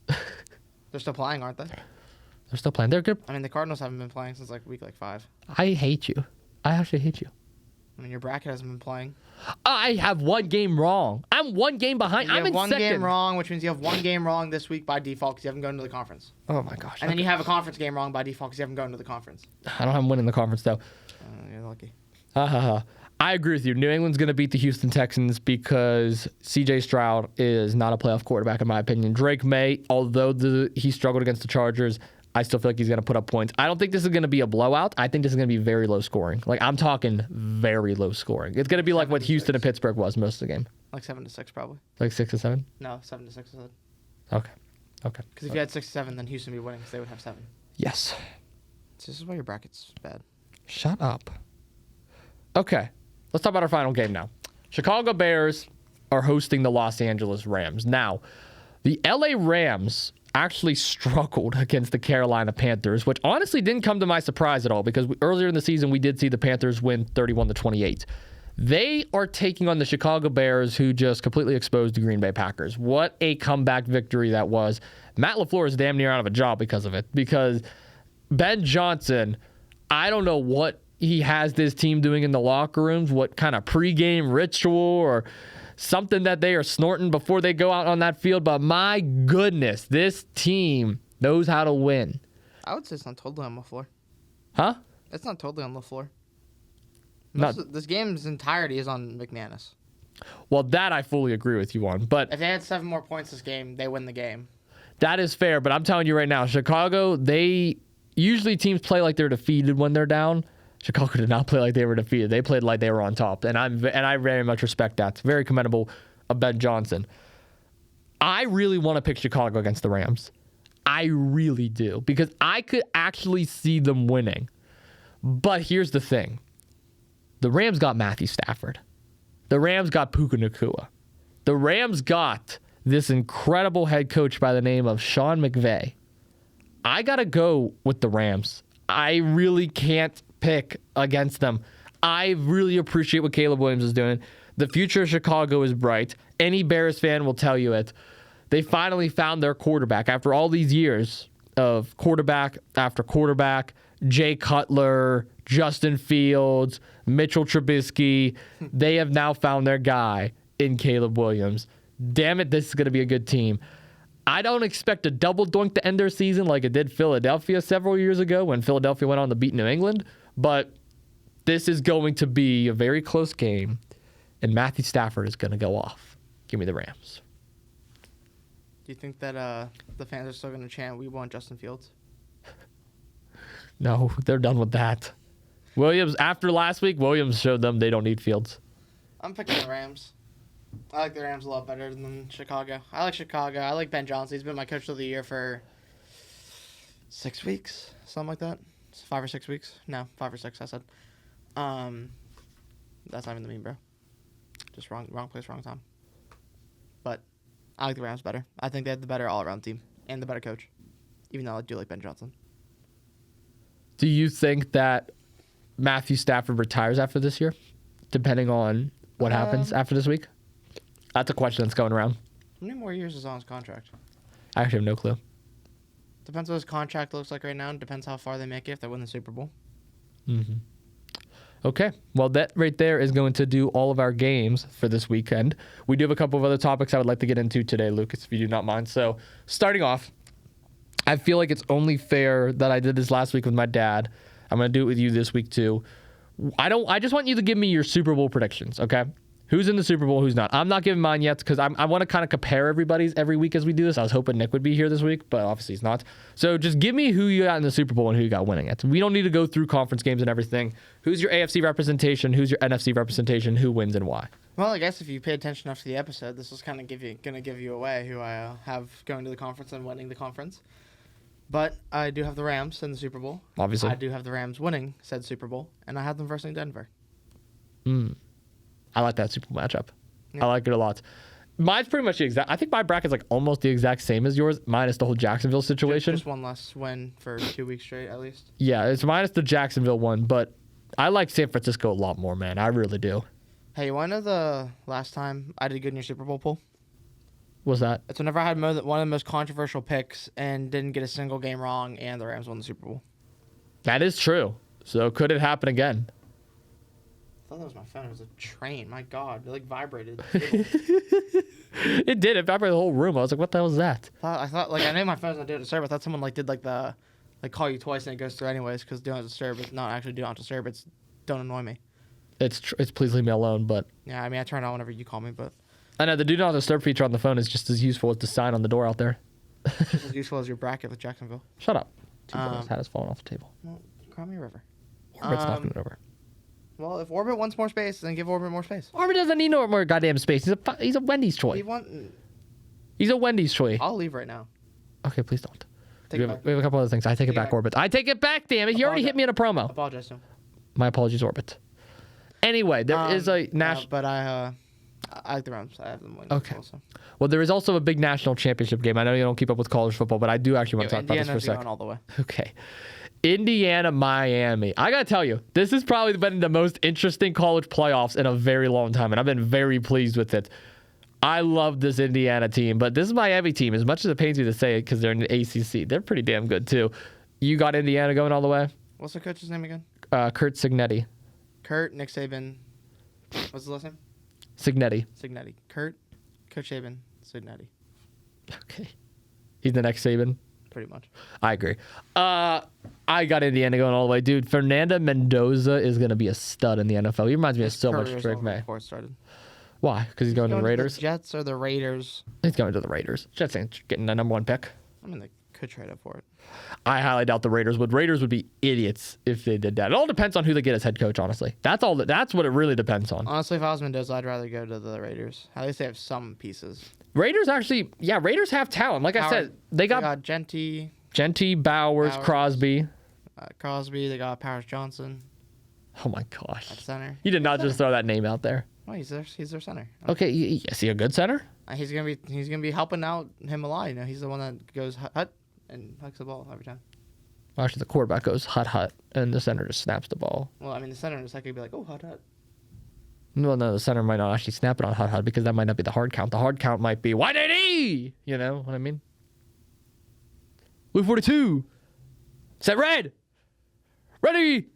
They're still playing, aren't they? They're still playing. They're good. I mean, the Cardinals haven't been playing since week 5. I hate you. I actually hate you. I mean, your bracket hasn't been playing. I have one game wrong. I'm one game behind. I'm in second. You have one game wrong, which means you have one game wrong this week by default because you haven't gone to the conference. Oh, my gosh. And then you have a conference game wrong by default because you haven't gone to the conference. I don't have them winning the conference, though. You're lucky. I agree with you. New England's going to beat the Houston Texans because C.J. Stroud is not a playoff quarterback, in my opinion. Drake May, although he struggled against the Chargers, I still feel like he's going to put up points. I don't think this is going to be a blowout. I think this is going to be very low scoring. I'm talking very low scoring. It's going to be like what Houston and Pittsburgh was most of the game. 7-6 probably. 6-7? No, 7-6 is it. Okay. Because if you had 6-7, then Houston would be winning because they would have 7. Yes. So this is why your bracket's bad. Shut up. Okay. Let's talk about our final game now. Chicago Bears are hosting the Los Angeles Rams. Now, the LA Rams actually struggled against the Carolina Panthers, which honestly didn't come to my surprise at all because earlier in the season we did see the Panthers win 31-28. They are taking on the Chicago Bears, who just completely exposed the Green Bay Packers. What a comeback victory that was. Matt LaFleur is damn near out of a job because of it, because Ben Johnson, I don't know what he has this team doing in the locker rooms, what kind of pregame ritual or something that they are snorting before they go out on that field. But my goodness, this team knows how to win. I would say it's not totally on LaFleur. Huh? It's not totally on LaFleur. This game's entirety is on McManus. Well, that I fully agree with you on. But if they had 7 more points this game, they win the game. That is fair, but I'm telling you right now, Chicago, usually teams play like they're defeated when they're down. Chicago did not play like they were defeated. They played like they were on top, and I very much respect that. It's very commendable of Ben Johnson. I really want to pick Chicago against the Rams. I really do, because I could actually see them winning. But here's the thing. The Rams got Matthew Stafford. The Rams got Puka Nacua. The Rams got this incredible head coach by the name of Sean McVay. I got to go with the Rams. I really can't pick against them. I really appreciate what Caleb Williams is doing. The future of Chicago is bright. Any Bears fan will tell you it. They finally found their quarterback after all these years of quarterback after quarterback. Jay Cutler, Justin Fields, Mitchell Trubisky. They have now found their guy in Caleb Williams. Damn it, this is going to be a good team. I don't expect a double doink to end their season like it did Philadelphia several years ago when Philadelphia went on to beat New England, but this is going to be a very close game, and Matthew Stafford is going to go off. Give me the Rams. Do you think that the fans are still going to chant, "We want Justin Fields"? No, they're done with that. Williams, after last week, Williams showed them they don't need Fields. I'm picking the Rams. I like the Rams a lot better than Chicago. I like Chicago. I like Ben Johnson. He's been my coach of the year for 6 weeks, something like that. 5 or 6 weeks. No, 5 or 6, I said. That's not even the meme, bro. Just wrong place, wrong time. But I like the Rams better. I think they have the better all-around team and the better coach, even though I do like Ben Johnson. Do you think that Matthew Stafford retires after this year, depending on what happens after this week? That's a question that's going around. How many more years is on his contract? I actually have no clue. Depends what his contract looks like right now. And depends how far they make it if they win the Super Bowl. Mm-hmm. Okay. Well, that right there is going to do all of our games for this weekend. We do have a couple of other topics I would like to get into today, Lucas, if you do not mind. So, starting off, I feel like it's only fair that I did this last week with my dad. I'm going to do it with you this week too. I just want you to give me your Super Bowl predictions, okay? Who's in the Super Bowl, who's not? I'm not giving mine yet because I want to kind of compare everybody's every week as we do this. I was hoping Nick would be here this week, but obviously he's not. So just give me who you got in the Super Bowl and who you got winning it. We don't need to go through conference games and everything. Who's your AFC representation? Who's your NFC representation? Who wins and why? Well, I guess if you pay attention enough to the episode, this was kind of going to give you away who I have going to the conference and winning the conference. But I do have the Rams in the Super Bowl. Obviously. I do have the Rams winning said Super Bowl, and I have them versus Denver. I like that Super Bowl matchup. Yeah. I like it a lot. Mine's pretty much the exact. I think my bracket's like almost the exact same as yours, minus the whole Jacksonville situation. Just one less win for 2 weeks straight, at least. Yeah, it's minus the Jacksonville one, but I like San Francisco a lot more, man. I really do. Hey, you want to know the last time I did good in your Super Bowl poll? What's that? It's whenever I had one of the most controversial picks and didn't get a single game wrong, and the Rams won the Super Bowl. That is true. So could it happen again? I thought that was my phone. It was a train. My God, it like vibrated. It did. It vibrated the whole room. I was like, what the hell was that? I thought like I know my phone's not do not disturb. I thought someone like did like the call you twice and it goes through anyways because do not disturb. It's not actually do not disturb. It's don't annoy me. It's please leave me alone, but yeah, I mean I turn it on whenever you call me, but I know the do not disturb feature on the phone is just as useful as the sign on the door out there. just as useful as your bracket with Jacksonville. Shut up. Two phones had us falling off the table. Well, cry me a river. Orbit's knocking it over. Well, if Orbit wants more space, then give Orbit more space. Orbit doesn't need no more goddamn space. He's a Wendy's toy. He's a Wendy's toy. I'll leave right now. Okay, please don't. We have a couple other things. I take it back, Orbit. I take it back, damn it. He already hit me in a promo. Apologize to him. My apologies, Orbit. Anyway, there is a national. But I I like the Rams. I have them winning. Okay. Also. Well, there is also a big national championship game. I know you don't keep up with college football, but I do actually want to talk about this for a Indiana's second. going all the way. Okay. Indiana, Miami. I got to tell you, this has probably been the most interesting college playoffs in a very long time, and I've been very pleased with it. I love this Indiana team, but this Miami team, as much as it pains me to say it because they're in the ACC, they're pretty damn good too. You got Indiana going all the way? What's the coach's name again? Kurt Signetti. Kurt, Nick Saban. What's his last name? Signetti. Signetti. Kurt, Coach Saban, Signetti. Okay. He's the next Saban. Pretty much. I agree. I got Indiana going all the way. Dude, Fernando Mendoza is going to be a stud in the NFL. He reminds me of so much Drake May. Before it started. Why? Because he's going to the Raiders? The Jets or the Raiders? He's going to the Raiders. Jets ain't getting the number 1 pick. I mean, they could trade up for it. I highly doubt the Raiders would. Raiders would be idiots if they did that. It all depends on who they get as head coach, honestly. That's what it really depends on. Honestly, if I was Mendoza, I'd rather go to the Raiders. At least they have some pieces. Raiders Raiders have talent. Like I said, they got Genty, Bowers, Crosby. Crosby, they got Powers Johnson. Oh my gosh. At center. You did not just throw that name out there. Oh, he's their center. Okay, is he a good center? He's gonna be helping out him a lot. You know, he's the one that goes hut and hucks the ball every time. Well, actually, the quarterback goes hut, and the center just snaps the ball. Well, I mean, the center in a second could be like, oh, hut. Well, no, the center might not actually snap it on hut because that might not be the hard count. The hard count might be, why did he? You know what I mean? Blue 42. Set red. Ready.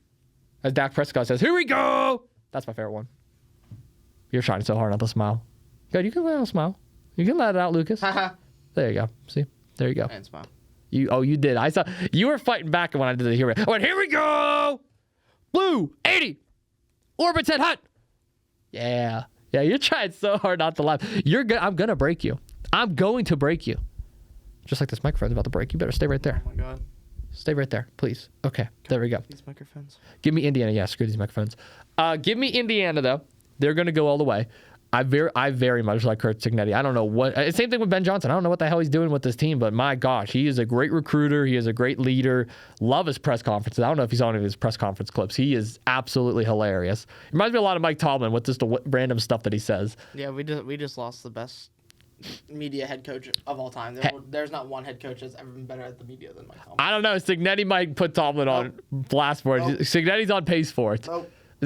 As Dak Prescott says, here we go. That's my favorite one. You're trying so hard not to smile. Good, you can let out a smile. You can let it out, Lucas. There you go. See? There you go. And smile. You did. I saw you were fighting back when I did the here. I went, here we go. Blue 80. Orbit at hut. Yeah. Yeah, you're trying so hard not to laugh. I'm going to break you. I'm going to break you. Just like this microphone's about to break. You better stay right there. Oh, my God. Stay right there, please. Okay, there we go. These microphones. Give me Indiana. Yeah, screw these microphones. Give me Indiana, though. They're going to go all the way. I very much like Kurt Signetti. I don't know what... Same thing with Ben Johnson. I don't know what the hell he's doing with this team, but my gosh, he is a great recruiter. He is a great leader. Love his press conferences. I don't know if he's on any of his press conference clips. He is absolutely hilarious. Reminds me a lot of Mike Tomlin with just the random stuff that he says. Yeah, we just lost the best media head coach of all time. There's not one head coach that's ever been better at the media than Mike Tomlin. I don't know. Signetti might put Tomlin on blast for it. Signetti's on pace for it.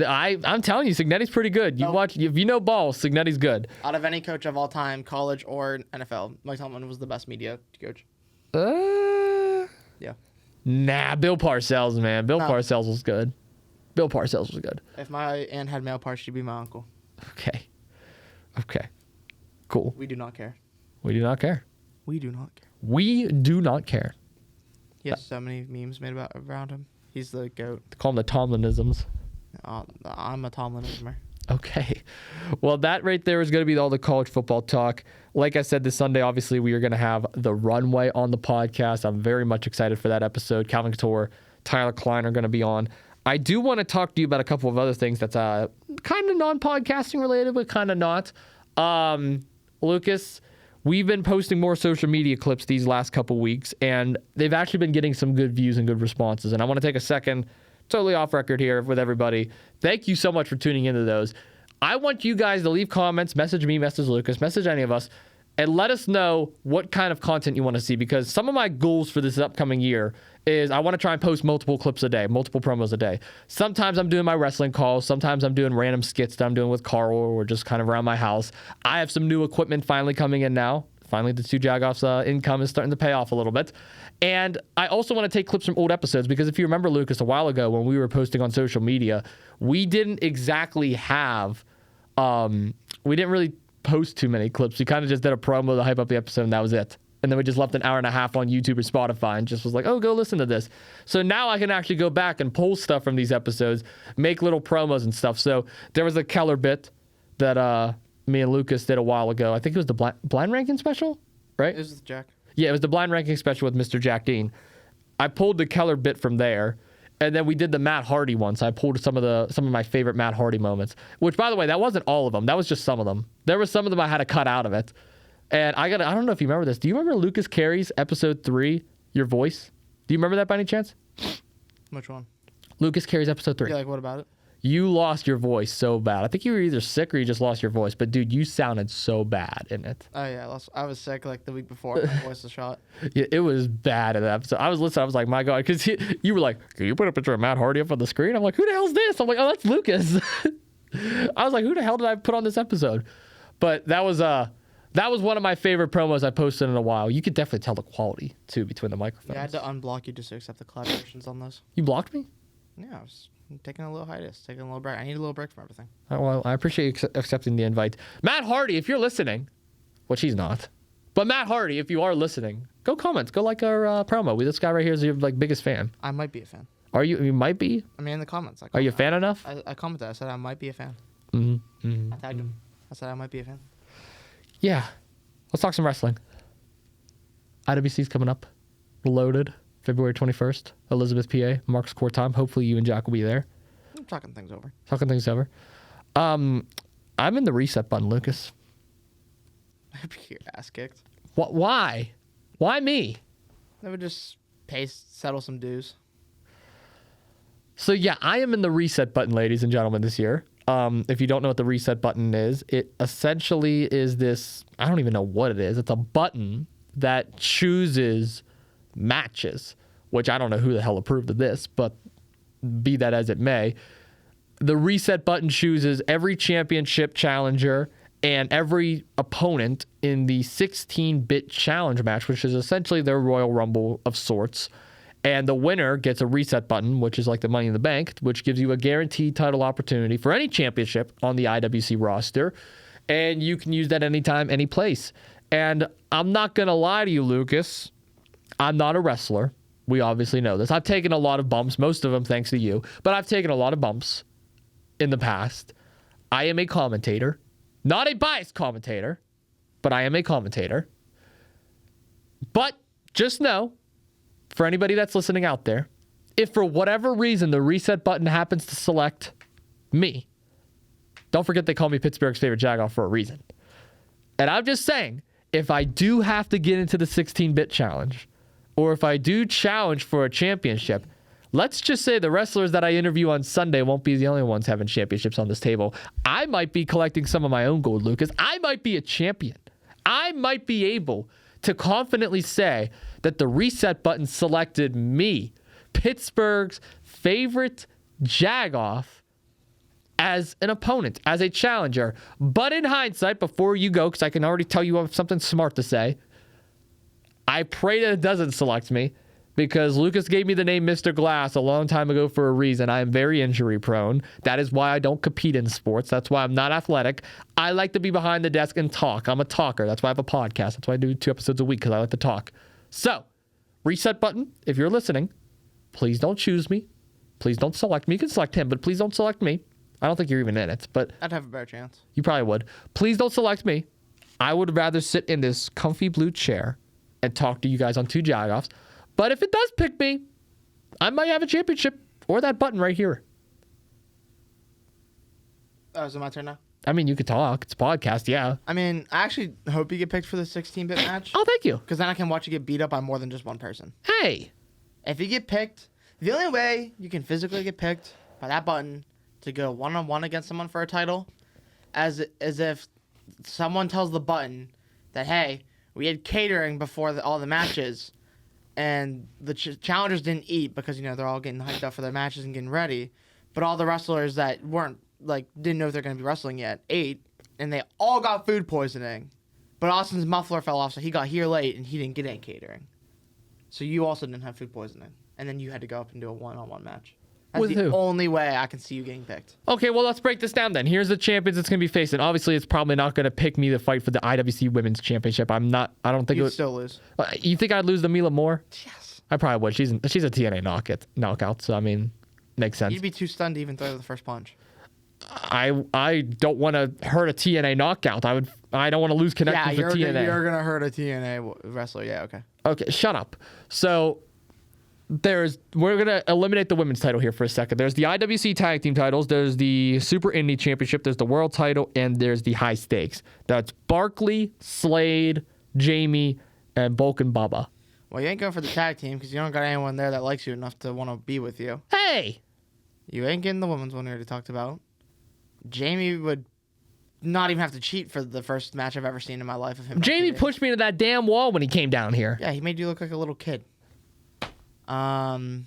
I'm telling you, Signetti's pretty good. Watch, if you know ball, Signetti's good. Out of any coach of all time, college or NFL, Mike Tomlin was the best media coach. Yeah. Nah, Bill Parcells, man. Parcells was good. Bill Parcells was good. If my aunt had male parts, she'd be my uncle. Okay. Cool. We do not care. We do not care. We do not care. We do not care. He has so many memes made around him. He's the GOAT. Call him the Tomlinisms. I'm a Tomlinismer. Okay. Well, that right there is going to be all the college football talk. Like I said, this Sunday, obviously, we are going to have the runway on the podcast. I'm very much excited for that episode. Calvin Couture, Tyler Klein are going to be on. I do want to talk to you about a couple of other things that's kind of non-podcasting related, but kind of not. Lucas, we've been posting more social media clips these last couple weeks, and they've actually been getting some good views and good responses. And I want to take a second, totally off record here with everybody. Thank you so much for tuning into those. I want you guys to leave comments, message me, message Lucas, message any of us, and let us know what kind of content you want to see, because some of my goals for this upcoming year is I want to try and post multiple clips a day, multiple promos a day. Sometimes I'm doing my wrestling calls. Sometimes I'm doing random skits that I'm doing with Carl or just kind of around my house. I have some new equipment finally coming in now. Finally, the two Jagoffs income is starting to pay off a little bit. And I also want to take clips from old episodes, because if you remember, Lucas, a while ago when we were posting on social media, we didn't exactly have, we didn't really post too many clips. We kind of just did a promo to hype up the episode, and that was it. And then we just left an hour and a half on YouTube or Spotify and just was like, oh, go listen to this. So now I can actually go back and pull stuff from these episodes, make little promos and stuff. So there was a Keller bit that me and Lucas did a while ago. I think it was the blind ranking special, right? It was with Jack. Yeah, it was the blind ranking special with Mr. Jack Dean. I pulled the Keller bit from there. And then we did the Matt Hardy one. So I pulled some of my favorite Matt Hardy moments, which, by the way, that wasn't all of them. That was just some of them. There were some of them I had to cut out of it. And I don't know if you remember this. Do you remember Lucas Carey's episode 3, Your Voice? Do you remember that by any chance? Which one? Lucas Carey's episode 3. Yeah, like what about it? You lost your voice so bad. I think you were either sick or you just lost your voice. But, dude, you sounded so bad in it. Oh, yeah. I was sick like the week before. My voice was shot. Yeah, it was bad in that episode. I was listening. I was like, my God. Because you were like, can you put a picture of Matt Hardy up on the screen? I'm like, who the hell's this? I'm like, oh, that's Lucas. I was like, who the hell did I put on this episode? But that was one of my favorite promos I posted in a while. You could definitely tell the quality, too, between the microphones. Yeah, I had to unblock you just to accept the collaborations on those. You blocked me? Yeah, I was taking a little hiatus, taking a little break. I need a little break from everything. Oh, well, I appreciate you accepting the invite. Matt Hardy, if you're listening, which he's not, but Matt Hardy, if you are listening, go comment. Go like our promo. This guy right here is your biggest fan. I might be a fan. Are you? You might be? I mean, in the comments. Are you a fan enough? I commented. I said I might be a fan. Mm-hmm. I tagged him. I said I might be a fan. Yeah. Let's talk some wrestling. IWC's coming up. Loaded. February 21st. Elizabeth, PA. Mark's Court time. Hopefully you and Jack will be there. I'm talking things over. Talking things over. I'm in the reset button, Lucas. I'd be your ass kicked. Why? Why me? They would just settle some dues. So yeah, I am in the reset button, ladies and gentlemen, this year. If you don't know what the reset button is, it essentially is this, I don't even know what it is. It's a button that chooses matches, which I don't know who the hell approved of this, but be that as it may. The reset button chooses every championship challenger and every opponent in the 16-bit challenge match, which is essentially their Royal Rumble of sorts. And the winner gets a reset button, which is like the Money in the Bank, which gives you a guaranteed title opportunity for any championship on the IWC roster. And you can use that anytime, any place. And I'm not going to lie to you, Lucas. I'm not a wrestler. We obviously know this. I've taken a lot of bumps, most of them thanks to you. But I've taken a lot of bumps in the past. I am a commentator. Not a biased commentator, but I am a commentator. But just know, for anybody that's listening out there, if for whatever reason the reset button happens to select me, don't forget they call me Pittsburgh's favorite Jagoff for a reason. And I'm just saying, if I do have to get into the 16-bit challenge, or if I do challenge for a championship, let's just say the wrestlers that I interview on Sunday won't be the only ones having championships on this table. I might be collecting some of my own gold, Lucas. I might be a champion. I might be able to confidently say that the reset button selected me, Pittsburgh's favorite Jagoff, as an opponent, as a challenger. But in hindsight, before you go, because I can already tell you have something smart to say, I pray that it doesn't select me, because Lucas gave me the name Mr. Glass a long time ago for a reason. I am very injury prone. That is why I don't compete in sports. That's why I'm not athletic. I like to be behind the desk and talk. I'm a talker. That's why I have a podcast. That's why I do 2 episodes a week, because I like to talk. So, reset button, if you're listening, please don't choose me. Please don't select me. You can select him, but please don't select me. I don't think you're even in it, but I'd have a better chance. You probably would. Please don't select me. I would rather sit in this comfy blue chair and talk to you guys on 2 Jagoffs. But if it does pick me, I might have a championship or that button right here. Oh, is it my turn now? I mean, you could talk. It's a podcast, yeah. I mean, I actually hope you get picked for the 16-bit match. Oh, thank you. Because then I can watch you get beat up by more than just one person. Hey. If you get picked, the only way you can physically get picked by that button to go one-on-one against someone for a title as if someone tells the button that, hey, we had catering before all the matches, and the challengers didn't eat because, you know, they're all getting hyped up for their matches and getting ready. But all the wrestlers that weren't, didn't know if they're going to be wrestling yet, ate, and they all got food poisoning. But Austin's muffler fell off, so he got here late, and he didn't get any catering. So you also didn't have food poisoning. And then you had to go up and do a one-on-one match. That's With the who? only way I can see you getting picked. Okay, well, let's break this down then. Here's the champions it's going to be facing. Obviously, it's probably not going to pick me to fight for the IWC Women's Championship. I don't think it You'd would. still lose. You think I'd lose to Mila Moore? Yes. I probably would. She's a TNA knockout, so I mean, makes sense. You'd be too stunned to even throw the first punch. I don't want to hurt a TNA knockout. I don't want to lose connections with TNA. You're gonna hurt a TNA wrestler. Yeah, okay. Okay, shut up. So we're gonna eliminate the women's title here for a second. There's the IWC tag team titles. There's the Super Indie Championship. There's the World Title, and there's the high stakes. That's Barkley, Slade, Jamie, and Bulk and Bubba. Well, you ain't going for the tag team because you don't got anyone there that likes you enough to want to be with you. Hey. You ain't getting the women's one we already talked about. Jamie would not even have to cheat for the first match I've ever seen in my life of him. Jamie pushed me to that damn wall when he came down here. Yeah, he made you look like a little kid. Maserati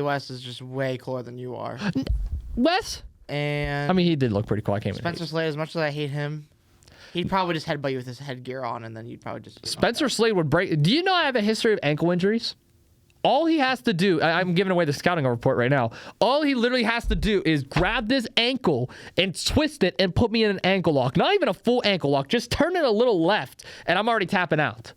West is just way cooler than you are. Wes? And I mean, he did look pretty cool. I came Spencer Slade, as much as I hate him, he'd probably just headbutt you with his headgear on, and then you'd probably just... Spencer Slade would break... Do you know I have a history of ankle injuries? All he has to do... I'm giving away the scouting report right now. All he literally has to do is grab this ankle and twist it and put me in an ankle lock. Not even a full ankle lock. Just turn it a little left, and I'm already tapping out.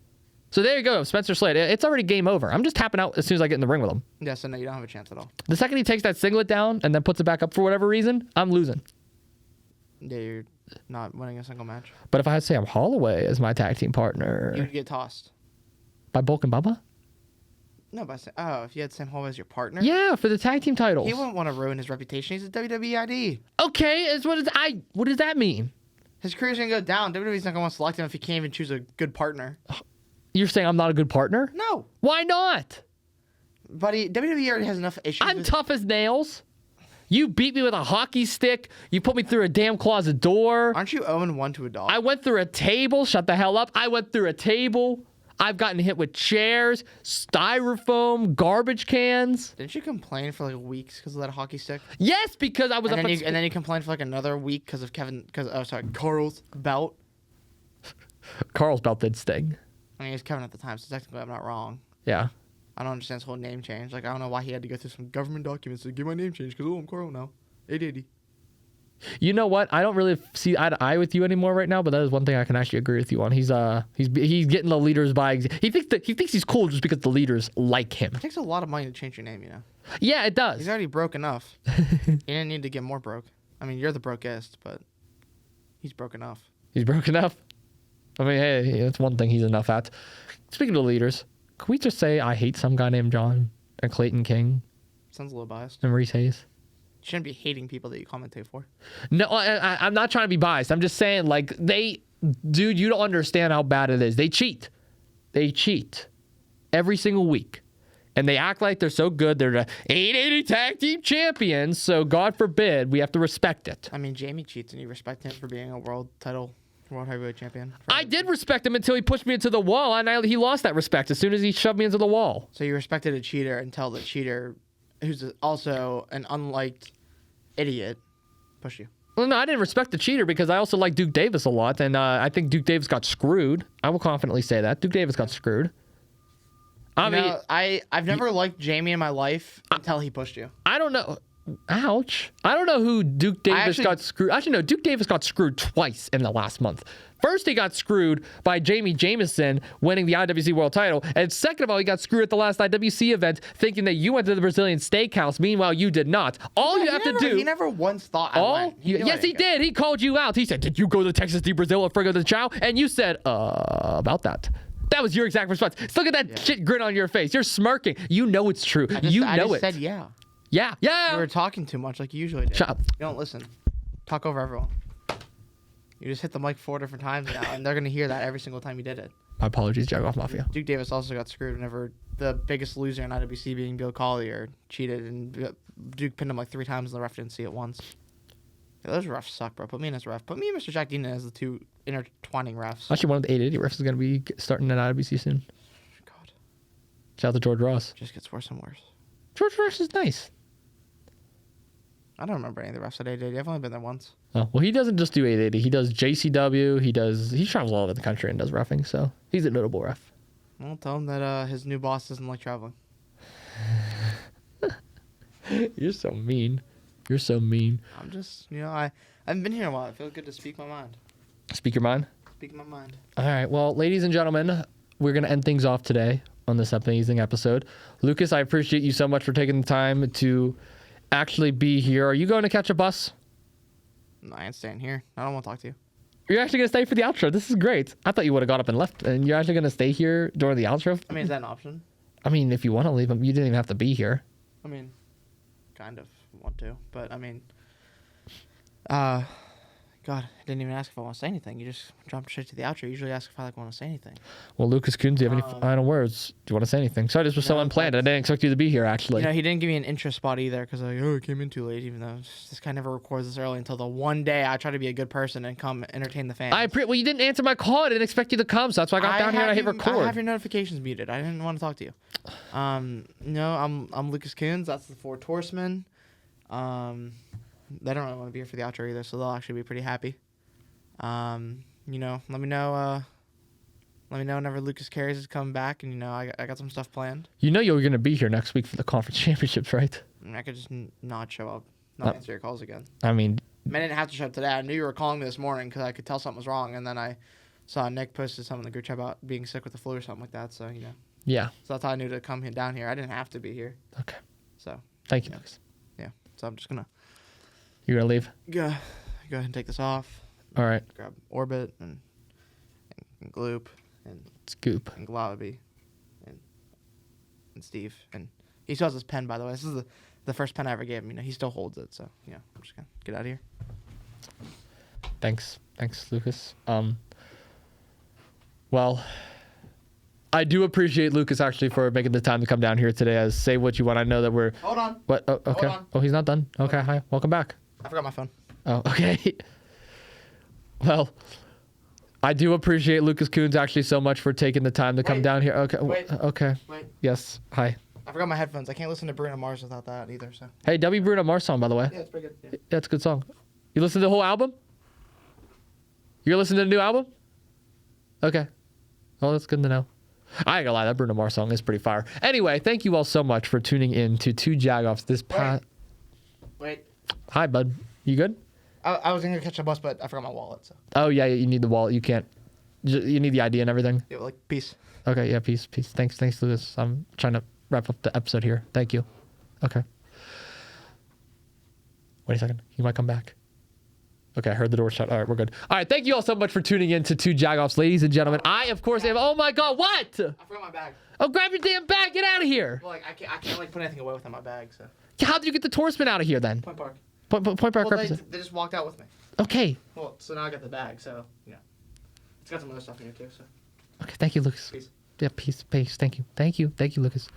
So there you go, Spencer Slade. It's already game over. I'm just tapping out as soon as I get in the ring with him. Yeah, so no, you don't have a chance at all. The second he takes that singlet down and then puts it back up for whatever reason, I'm losing. Yeah, you're not winning a single match. But if I had Sam Holloway as my tag team partner... You'd get tossed. By Bulk and Bubba? No, if you had Sam Holloway as your partner? Yeah, for the tag team titles. He wouldn't want to ruin his reputation. He's a WWE ID. Okay, what does that mean? His career's going to go down. WWE's not going to want to select him if he can't even choose a good partner. You're saying I'm not a good partner? No. Why not? Buddy, WWE already has enough issues. I'm tough as nails. You beat me with a hockey stick. You put me through a damn closet door. Aren't you 0-1 to a dog? I went through a table. Shut the hell up. I went through a table. I've gotten hit with chairs, styrofoam, garbage cans. Didn't you complain for like weeks because of that hockey stick? Yes, because I was and then you complained for like another week because of Carl's belt. Carl's belt did sting. I mean, he was Kevin at the time, so technically I'm not wrong. Yeah. I don't understand his whole name change. Like, I don't know why he had to go through some government documents to get my name changed because, I'm Carl now. 880. You know what? I don't really see eye to eye with you anymore right now, but that is one thing I can actually agree with you on. He's getting the leaders by... He thinks he's cool just because the leaders like him. It takes a lot of money to change your name, you know? Yeah, it does. He's already broke enough. He didn't need to get more broke. I mean, you're the brokest, but he's broke enough. He's broke enough? I mean, hey, that's one thing he's enough at. Speaking of leaders, can we just say I hate some guy named John and Clayton King Sounds a little biased. and Reese Hayes? You shouldn't be hating people that you commentate for. No, I'm not trying to be biased. I'm just saying, like, dude, you don't understand how bad it is. They cheat. They cheat every single week. And they act like they're so good. They're the 880 tag team champions. So God forbid we have to respect it. I mean, Jamie cheats and you respect him for being a world heavyweight champion. I did respect him until he pushed me into the wall, and he lost that respect as soon as he shoved me into the wall. So you respected a cheater until the cheater, who's also an unliked idiot, pushed you. Well, no, I didn't respect the cheater because I also like Duke Davis a lot, and I think Duke Davis got screwed. I will confidently say that. Duke Davis got screwed. I've never liked Jamie in my life until he pushed you. I don't know. Ouch. I don't know who Duke Davis got screwed. Actually, no, Duke Davis got screwed twice in the last month. First, he got screwed by Jamie Jamison winning the IWC World title. And second of all, he got screwed at the last IWC event thinking that you went to the Brazilian steakhouse. Meanwhile, you did not. He never once thought I went. Yes, he did. He called you out. He said, did you go to Texas de Brazil or Frigo de Chao? And you said, about that. That was your exact response. Still get that shit grin on your face. You're smirking. You know it's true. I just said yeah. Yeah. You were talking too much like you usually do. Shut up. You don't listen. Talk over everyone. You just hit the mic 4 different times now, and they're going to hear that every single time you did it. My apologies, Jagoff Mafia. Duke Davis also got screwed whenever the biggest loser in IWC being Bill Collier cheated, and Duke pinned him like 3 times, and the ref didn't see it once. Yeah, those refs suck, bro. Put me in as ref. Put me and Mr. Jack Dean as the 2 intertwining refs. Actually, one of the 880 refs is going to be starting at IWC soon. God. Shout out to George Ross. Just gets worse and worse. George Ross is nice. I don't remember any of the refs at 880. I've only been there once. Oh, well, he doesn't just do 880. He does JCW. He travels all over the country and does reffing, so he's a notable ref. Well, tell him that his new boss doesn't like traveling. You're so mean. You're so mean. I'm just, I haven't been here in a while. I feel good to speak my mind. Speak your mind? Speak my mind. All right. Well, ladies and gentlemen, we're going to end things off today on this amazing episode. Lucas, I appreciate you so much for taking the time to actually be here. Are you going to catch a bus? No, I ain't staying here. I don't want to talk to you. You're actually going to stay for the outro. This is great. I thought you would have got up and left, and you're actually going to stay here during the outro? I mean, is that an option? I mean, if you want to leave, you didn't even have to be here. I mean, kind of want to, but I mean, God, I didn't even ask if I want to say anything. You just jumped straight to the outro. You usually ask if I want to say anything. Well, Lucas Kuhns, do you have any final words? Do you want to say anything? Sorry, this was so unplanned. I didn't expect you to be here, actually. He didn't give me an intro spot either because I came in too late, even though this guy never records this early until the one day I try to be a good person and come entertain the fans. Well, you didn't answer my call. I didn't expect you to come, so that's why I got down here and I hit record. I have your notifications muted. I didn't want to talk to you. No, I'm Lucas Kuhns. That's the Four Horsemen. They don't really want to be here for the outro either, so they'll actually be pretty happy. Let me know whenever Lucas Carries is coming back, and I got some stuff planned. You know you're gonna be here next week for the conference championships, right? I could just not show up, not answer your calls again. I mean, I didn't have to show up today. I knew you were calling me this morning because I could tell something was wrong, and then I saw Nick posted something in the group chat about being sick with the flu or something like that. So yeah. So that's how I knew to come down here. I didn't have to be here. Okay. So thank you, Lucas. Yeah. So I'm just gonna. You gonna leave? Go ahead and take this off. All right. Grab Orbit and Gloop and Scoop and Glawaby and Steve, and he still has his pen, by the way. This is the first pen I ever gave him. He still holds it. So I'm just gonna get out of here. Thanks, Lucas. Well, I do appreciate Lucas actually for making the time to come down here today. Say what you want. I know that we're. Hold on. What? Oh, okay. Hold on. Oh, he's not done. Okay. Hi. Welcome back. I forgot my phone. Oh, okay. Well, I do appreciate Lucas Kuhns actually so much for taking the time to come down here. Okay. Wait. Okay. Wait. Yes. Hi. I forgot my headphones. I can't listen to Bruno Mars without that either. So. Hey, W. Bruno Mars song, by the way. Yeah, it's pretty good. Yeah. That's a good song. You listen to the whole album? You're listening to the new album? Okay. Well, that's good to know. I ain't gonna lie, that Bruno Mars song is pretty fire. Anyway, thank you all so much for tuning in to Two Jagoffs this past. Wait. Hi, bud. You good? I was gonna catch a bus, but I forgot my wallet. So. Oh yeah, you need the wallet. You can't. You need the ID and everything. Yeah, peace. Okay, yeah, peace. Thanks, Lucas. I'm trying to wrap up the episode here. Thank you. Okay. Wait a second. You might come back. Okay, I heard the door shut. All right, we're good. All right, thank you all so much for tuning in to Two Jagoffs, ladies and gentlemen. I, of course, am. Oh my God, what? I forgot my bag. Oh, grab your damn bag. Get out of here. Well, I can't put anything away within my bag. So. How did you get the Torseman out of here then? Point Park. Point Park Well, represent. they just walked out with me. Okay. Well, so now I got the bag. So it's got some other stuff in here too. So. Okay, thank you, Lucas. Peace. Yeah, peace. Thank you, Lucas.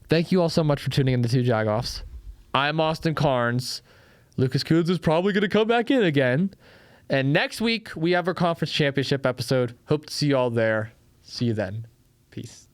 Thank you all so much for tuning in to Two Jagoffs. I'm Austin Cairns. Lucas Kuhns is probably going to come back in again. And next week, we have our conference championship episode. Hope to see you all there. See you then. Peace.